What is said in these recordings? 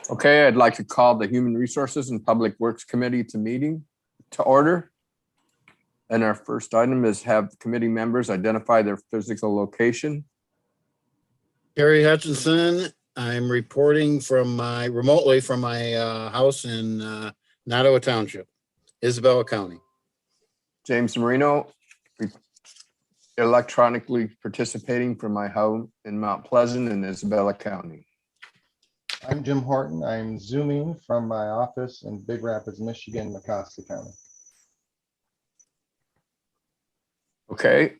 Okay, I'd like to call the Human Resources and Public Works Committee to order. And our first item is have committee members identify their physical location. Terry Hutchinson, I'm reporting remotely from my house in Nottawa Township, Isabella County. James Marino, electronically participating from my home in Mount Pleasant in Isabella County. I'm Jim Horton. I'm Zooming from my office in Big Rapids, Michigan, Mecosta County. Okay.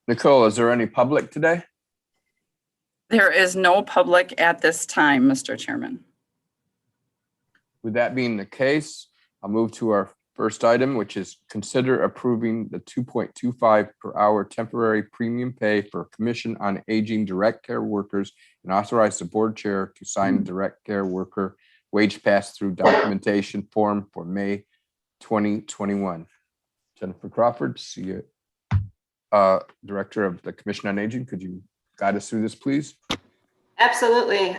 Nicole, is there any public today? There is no public at this time, Mr. Chairman. With that being the case, I'll move to our first item, which is consider approving the 2.25 per hour temporary premium pay for Commission on Aging direct care workers and authorize the board chair to sign the direct care worker wage pass-through documentation form for May 2021. Jennifer Crawford, Director of the Commission on Aging, could you guide us through this, please? Absolutely.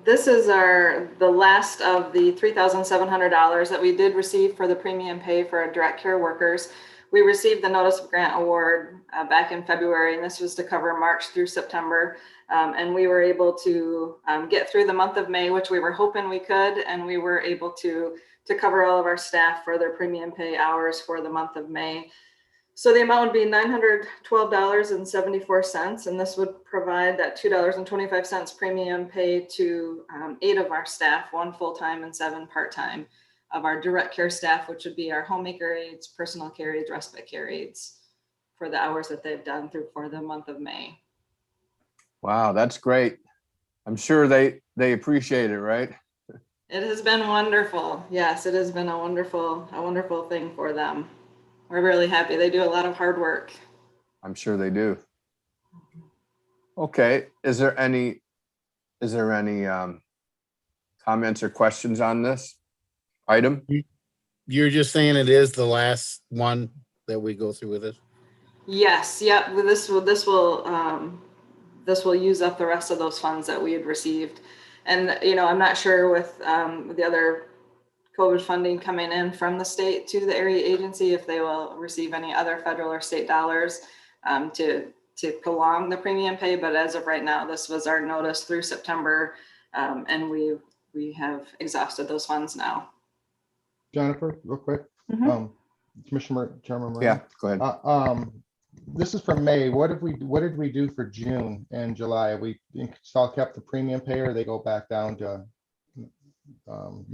This is the last of the $3,700 that we did receive for the premium pay for our direct care workers. We received the notice of grant award back in February, and this was to cover March through September. And we were able to get through the month of May, which we were hoping we could, and we were able to cover all of our staff for their premium pay hours for the month of May. So the amount would be $912.74, and this would provide that $2.25 premium pay to 8 of our staff, 1 full-time and 7 part-time of our direct care staff, which would be our homemaker aides, personal care aides, respite care aides, for the hours that they've done for the month of May. Wow, that's great. I'm sure they appreciate it, right? It has been wonderful. Yes, it has been a wonderful thing for them. We're really happy. They do a lot of hard work. I'm sure they do. Okay, is there any comments or questions on this item? You're just saying it is the last one that we go through with it? Yes, yep. This will use up the rest of those funds that we had received. And I'm not sure with the other COVID funding coming in from the state to the area agency, if they will receive any other federal or state dollars to prolong the premium pay. But as of right now, this was our notice through September, and we have exhausted those funds now. Jennifer, real quick. Commissioner Chairman Marino. Yeah, go ahead. This is from May. What did we do for June and July? We still kept the premium pay, or they go back down to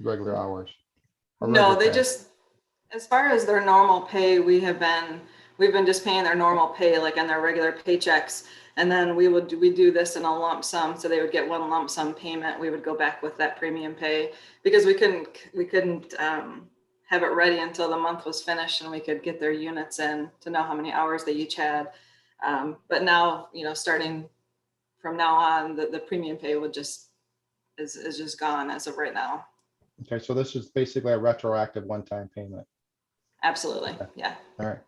regular hours? No, they just, as far as their normal pay, we've been just paying their normal pay, like on their regular paychecks. And then we do this in a lump sum. So they would get one lump sum payment. We would go back with that premium pay because we couldn't have it ready until the month was finished and we could get their units in to know how many hours they each had. But now, starting from now on, the premium pay is just gone as of right now. Okay, so this is basically a retroactive one-time payment. Absolutely. Okay. Yeah. All right.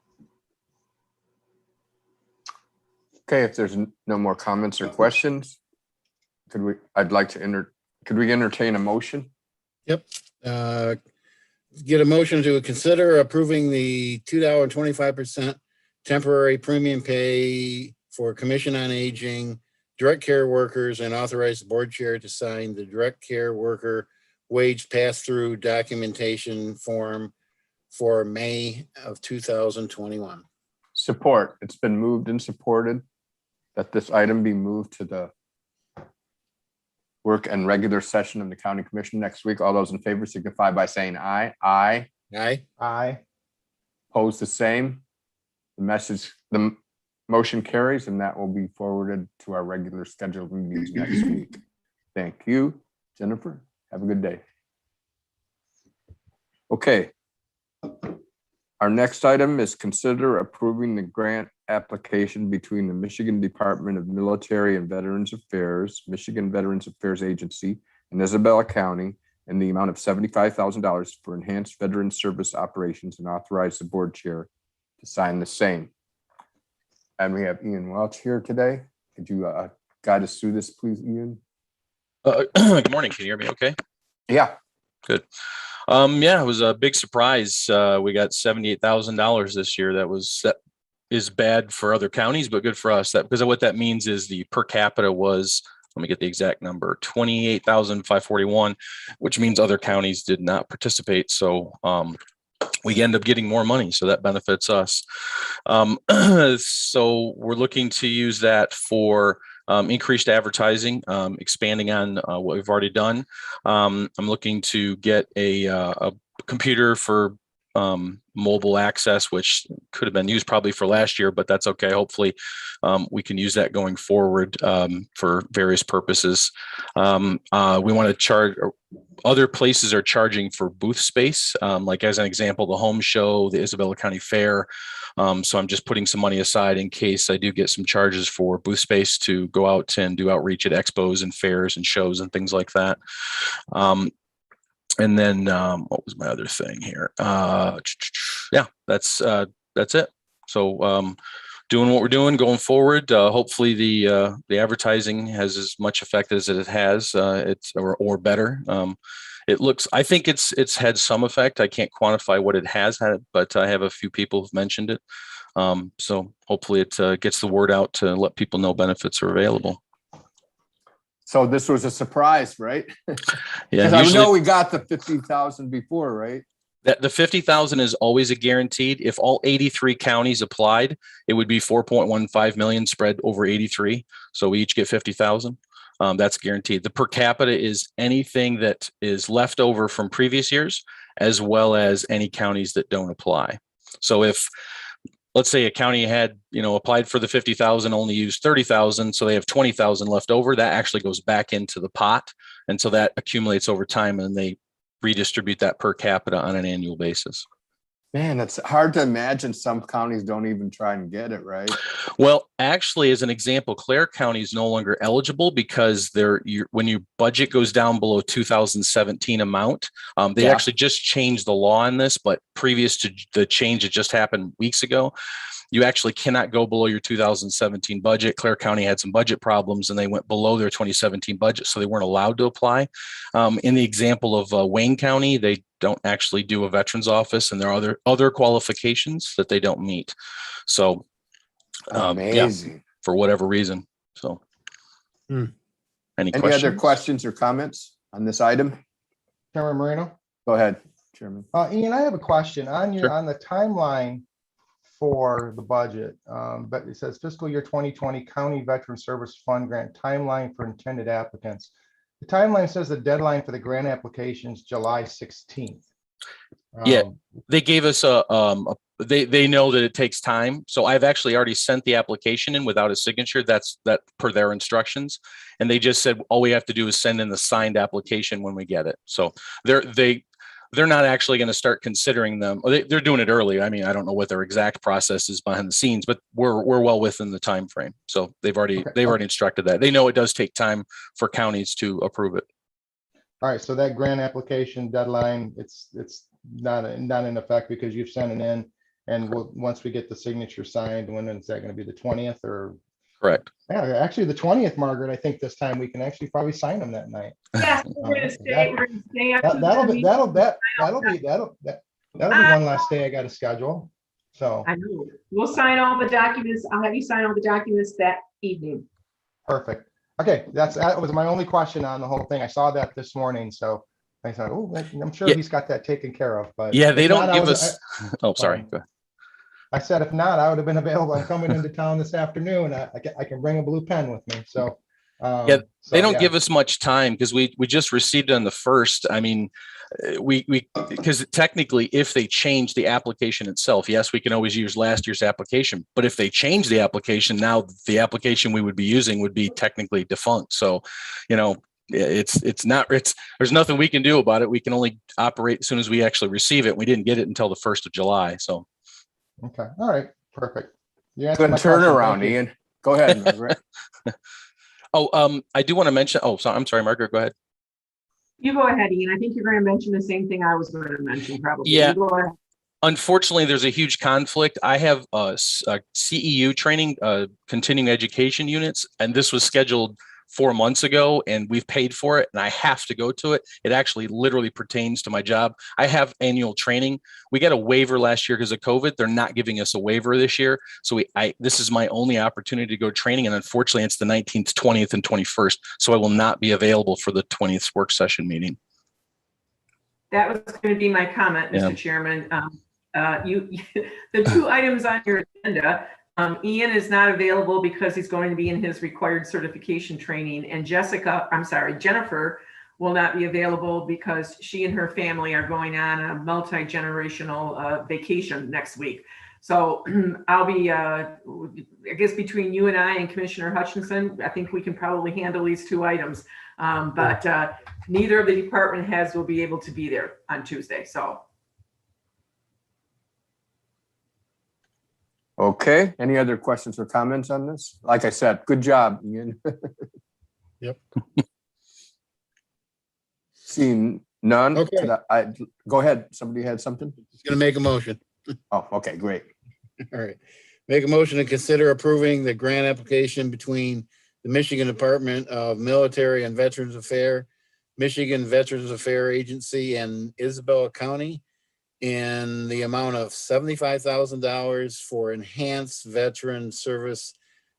Okay, if there's no more comments or questions, could we entertain a motion? Yep. Get a motion to consider approving the $2.25 temporary premium pay for Commission on Aging direct care workers and authorize the board chair to sign the direct care worker wage pass-through documentation form for May of 2021. Support. It's been moved and supported that this item be moved to the work and regular session of the County Commission next week. All those in favor signify by saying aye. Aye. Aye. Aye. Opposed, the same. The motion carries, and that will be forwarded to our regular scheduled meetings next week. Thank you, Jennifer. Have a good day. Okay. Our next item is consider approving the grant application between the Michigan Department of Military and Veterans Affairs, Michigan Veterans Affairs Agency, and Isabella County in the amount of $75,000 for enhanced veteran service operations, and authorize the board chair to sign the same. And we have Ian Welch here today. Could you guide us through this, please, Ian? Good morning. Can you hear me okay? Yeah, Yeah, it was a big surprise. We got $78,000 this year. That is bad for other counties, but good for us. That because what that means is the per capita was, let me get the exact number, 28,541, which means other counties did not participate. So we end up getting more money, so that benefits us. So we're looking to use that for increased advertising, expanding on what we've already done. I'm looking to get a computer for mobile access, which could have been used probably for last year, but that's okay. Hopefully we can use that going forward for various purposes. We want to charge, other places are charging for booth space. Like as an example, the home show, the Isabella County Fair. So I'm just putting some money aside in case I do get some charges for booth space to go out and do outreach at expos and fairs and shows and things like that. And then what was my other thing here? Yeah, that's it. So doing what we're doing going forward. Hopefully the advertising has as much effect as it has. It's or better. It looks. I think it's had some effect. I can't quantify what it has had, but I have a few people who've mentioned it. So hopefully it gets the word out to let people know benefits are available. so this was a surprise, right? Yeah, Because I usually know we got the 50,000 before, right? that the 50,000 is always a guaranteed. If all 83 counties applied, it would be 4.15 million spread over 83. So we each get 50,000. That's guaranteed. The per capita is anything that is left over from previous years, as well as any counties that don't apply. So if, let's say a county had, applied for the 50,000, only used 30,000, so they have 20,000 left over, that actually goes back into the pot. And so that accumulates over time and they redistribute that per capita on an annual basis. Man, it's hard to imagine some counties don't even try and get it, right? Well, actually, as an example, Clare County is no longer eligible because when your budget goes down below 2017 amount, they Yeah. actually just changed the law on this, but previous to the change that just happened weeks ago, you actually cannot go below your 2017 budget. Clare County had some budget problems and they went below their 2017 budget, so they weren't allowed to apply. In the example of Wayne County, they don't actually do a veterans office and there are other qualifications that they don't meet. So yeah, Amazing. for whatever reason. So Hmm. any Any questions? other questions or comments on this item? Chairman Moreno? Go ahead, Chairman. Ian, I have a question on Sure. on the timeline for the budget. But it says fiscal year 2020 County Veteran Service Fund Grant timeline for intended applicants. The timeline says the deadline for the grant application is July 16th. Yeah. They gave us they know that it takes time. So I've actually already sent the application in without a signature. That's per their instructions. And they just said, all we have to do is send in the signed application when we get it. So they're not actually going to start considering them. They're doing it early. I mean, I don't know what their exact process is behind the scenes, but we're well within the time frame. So they've already instructed that. They know it does take time for counties to approve it. All right, so that grant application deadline, it's not in effect because you've sent it in, and once we get the signature signed, when is that going to be, the 20th or? Correct. Yeah, actually the 20th, Margaret. I think this time we can actually probably sign them that night. Yes, we're gonna stay up to That'll the be meeting. one last day I got to schedule. So I know. We'll sign all the documents. I'll have you sign all the documents that evening. perfect. Okay, that was my only question on the whole thing. I saw that this morning, so I thought, oh, I'm sure Yeah. he's got that taken care of. But Yeah, they if don't not, give us. Oh, sorry. um, Go ahead. I said, if not, I would have been available. I'm coming into town this afternoon. I can bring a blue pen with me. So Yeah, so, They don't yeah. give us much time because we just received it on the first. I mean, because technically, if they change the application itself, yes, we can always use last year's application. But if they change the application, now the application we would be using would be technically defunct. So, there's nothing we can do about it. We can only operate as soon as we actually receive it. We didn't get it until the 1st of July. So. Okay, all right, perfect. You answered Good my question. turnaround, Thank you. Ian. Go ahead, Margaret. I do want to mention. Oh, sorry. I'm sorry, Margaret. Go ahead. You go ahead, Ian. I think you're going to mention the same thing I was going to mention probably. Yeah. You go ahead. Unfortunately, there's a huge conflict. I have a CEU training, continuing education units, and this was scheduled 4 months ago and we've paid for it and I have to go to it. It actually literally pertains to my job. I have annual training. We got a waiver last year because of COVID. They're not giving us a waiver this year. So this is my only opportunity to go training. And unfortunately it's the 19th, 20th and 21st. So I will not be available for the 20th work session meeting. That was going to be my comment, Yeah. Mr. Chairman. The two items on your agenda, Ian is not available because he's going to be in his required certification training, and Jennifer will not be available because she and her family are going on a multi-generational vacation next week. So I'll be, I guess between you and I and Commissioner Hutchinson, I think we can probably handle these two items. But neither of the department heads will be able to be there on Tuesday, so. Okay, any other questions or comments on this? Like I said, good job, Ian. Yep. Seeing none. Okay. Go ahead. Somebody had something? Just gonna make a motion. Oh, okay, great. All right. Make a motion to consider approving the grant application between the Michigan Department of Military and Veterans Affairs, Michigan Veterans Affairs Agency, and Isabella County in the amount of $75,000 for enhanced veteran service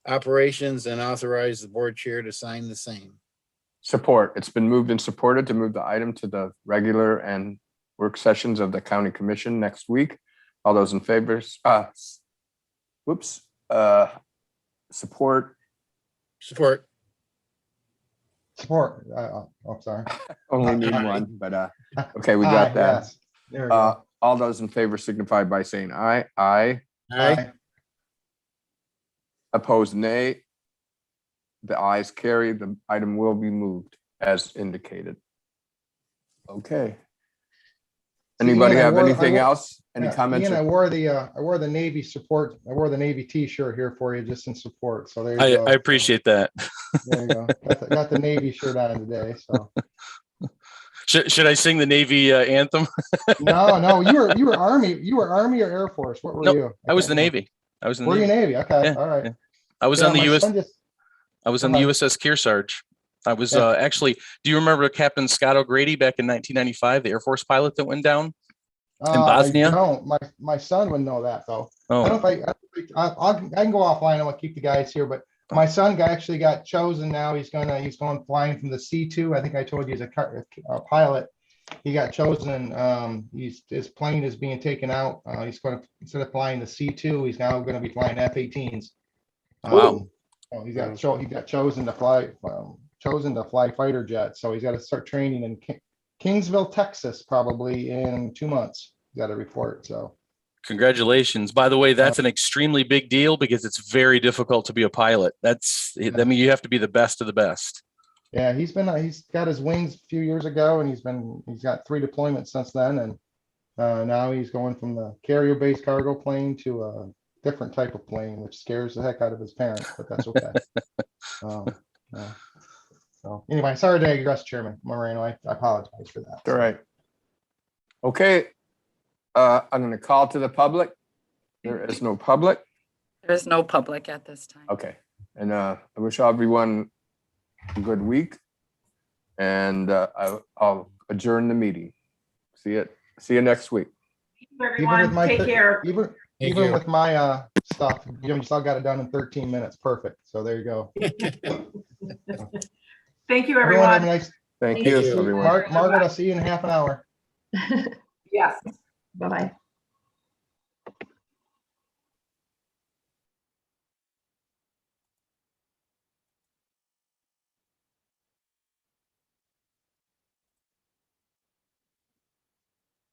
operations, and authorize the board chair to sign the same. Support. It's been moved and supported to move the item to the regular and work sessions of the county commission next week. All those in favor, support. Support. Support. Sorry. Only need one, but okay, we Aye, got that. yes. There we go. All those in favor signify by saying aye. Aye. Aye. Opposed, nay. The ayes carry. The item will be moved as indicated. Okay. Anybody Ian, I have wore- anything I wore- else? Any comments? Ian, I wore the Navy support. I wore the Navy T-shirt here for you just in support. So there you go. I appreciate that. There you go. Got the Navy shirt on today. So Should I sing the Navy anthem? no, you were Army or Air Force. What were Nope, you? I was the can't remember. Navy. I was in the Were you Navy. Navy? Okay, Yeah, all right. yeah. I was Yeah, on the my US. son just- I was on the Go USS Kearsarge. I was Yeah. actually, do you remember Captain Scott O'Grady back in 1995, the Air Force pilot that went down? Bosnia? No, my son would know that though. I Oh, don't think I can go offline. I'm gonna keep the guys here, but my son actually got chosen now. He's going flying from the C2. I think I told you he's a pilot. He got chosen. His plane is being taken out. He's going to, instead of flying the C2, he's now going to be flying F-18s. Wow. He got chosen to fly fighter jets. So he's got to start training in Kingsville, Texas, probably in 2 months. Got a report. So congratulations. By the way, that's an extremely big deal because it's very difficult to be a pilot. I mean, you have to be the best of the best. yeah, he's got his wings a few years ago, and he's got 3 deployments since then, and now he's going from the carrier-based cargo plane to a different type of plane, which scares the heck out of his parents, but that's okay. Yeah. So anyway, sorry to digress, Chairman Moreno. I apologize for that. All right. Okay. I'm going to call to the public. There is no public. There is no public at this time. Okay. And I wish everyone a good week. And I'll adjourn the meeting. See you next week. Everyone, take care. Even you. with my stuff, you still got it done in 13 minutes. Perfect. So there you go. Thank you, Everyone have a everyone. nice. Thank you. you, everyone. Margaret, I'll see you in half an hour. Yes. Bye-bye.